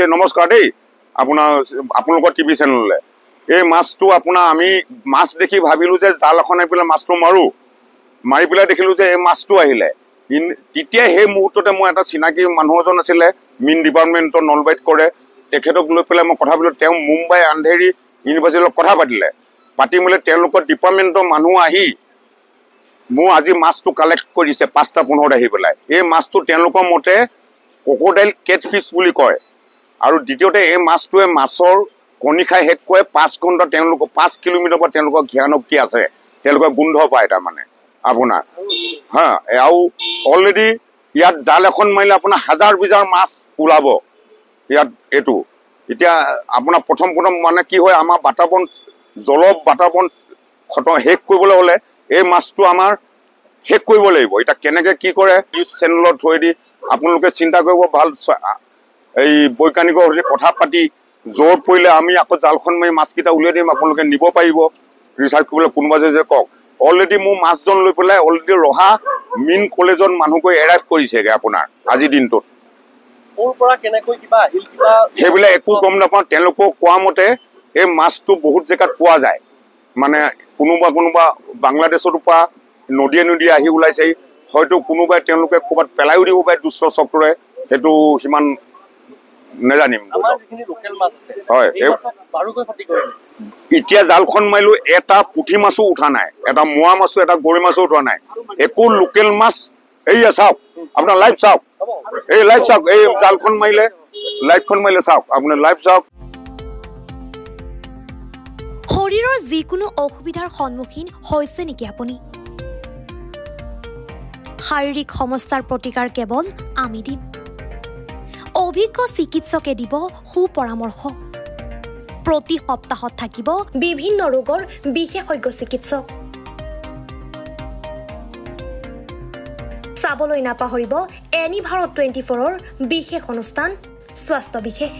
নমস্কাৰ দেই আপোনালোকৰ টিভি চেনেললৈ এই মাছটো আপোনাৰ আমি মাছ দেখি ভাবিলোঁ যে জাল এখন আহি পেলাই মাছটো মাৰি পেলাই দেখিলোঁ যে এই মাছটো আহিলে তেতিয়া সেই মুহূৰ্ততে মোৰ এটা চিনাকি মানুহ এজন আছিলে মীন ডিপাৰ্টমেণ্টৰ নলবাৰীত কৰে তেখেতক লৈ পেলাই মই কথা পাতিলোঁ তেওঁ মুম্বাই আন্ধেৰী ইউনিভাৰ্চিটিৰ লগত কথা পাতি মেলি তেওঁলোকৰ ডিপাৰ্টমেণ্টৰ মানুহ আহি মোৰ আজি মাছটো কালেক্ট কৰিছে 5:15 আহি পেলাই এই মাছটো তেওঁলোকৰ মতে ক্ৰক'ডাইল কেটফিছ বুলি কয় আৰু দ্বিতীয়তে এই মাছটোৱে মাছৰ কণী খাই শেষ কৰে 5 ঘণ্টা তেওঁলোকৰ 5 কিলোমিটাৰ পৰা তেওঁলোকৰ ঘিয়ানক্তি আছে তেওঁলোকৰ গোন্ধ পায় তাৰমানে আপোনাৰ হা আৰু অলৰেডি ইয়াত জাল এখন মাৰিলে আপোনাৰ হাজাৰ বিজাৰ মাছ ওলাব ইয়াত এইটো এতিয়া আপোনাৰ প্ৰথম মানে কি হয় আমাৰ বাতাবৰণ বাতাবৰণ শেষ কৰিবলৈ হ'লে এই মাছটো আমাৰ শেষ কৰিব লাগিব এতিয়া কেনেকৈ কি কৰে নিউজ চেনেলৰ থ্ৰুৱেদি আপোনালোকে চিন্তা কৰিব ভাল এই বৈজ্ঞানিকৰ সৈতে কথা পাতি জোৰ পৰিলে আমি আকৌ জালখন মাৰি মাছকেইটা উলিয়াই দিম আপোনালোকে নিব পাৰিব ৰিচাৰ্চ কৰিবলৈ কোনোবা যে কওক অলৰেডি মোৰ মাছজন লৈ পেলাই অলৰেডি ৰহা মীন কলেজত মানুহ গৈ এৰাইভ কৰিছেগৈ আপোনাৰ আজিৰ দিনটোত সেইবিলাক একো গম নাপাওঁ তেওঁলোকক কোৱা মতে এই মাছটো বহুত জেগাত পোৱা যায় মানে কোনোবা বাংলাদেশৰ পৰা নদীয়ে আহি ওলাইছে হয়তো কোনোবাই তেওঁলোকে ক'ৰবাত পেলাইও দিব পাৰে দুষ্ট চক্ৰৰে সেইটো সিমান নেজানিম হয় এতিয়া জালখন মাৰিলো এটা পুঠি মাছো উঠা নাই এটা মোৱা মাছো এটা গৰৈ মাছো উঠা নাই একো লোকেল মাছ এইয়া চাওক আপোনাৰ লাইভ চাওক এই লাইভ চাওক এই জালখন মাৰিলে লাইভখন মাৰিলে চাওক আপোনাৰ লাইভ চাওক শৰীৰৰ যিকোনো অসুবিধাৰ সন্মুখীন হৈছে নেকি আপুনি শাৰীৰিক সমস্যাৰ প্ৰতিকাৰ কেৱল আমি দিম অভিজ্ঞ চিকিৎসকে দিব সুপৰামৰ্শ প্ৰতি সপ্তাহত থাকিব বিভিন্ন ৰোগৰ বিশেষজ্ঞ চিকিৎসক চাবলৈ নাপাহৰিব এনি ভাৰত 24ৰ বিশেষ অনুষ্ঠান স্বাস্থ্য বিশেষ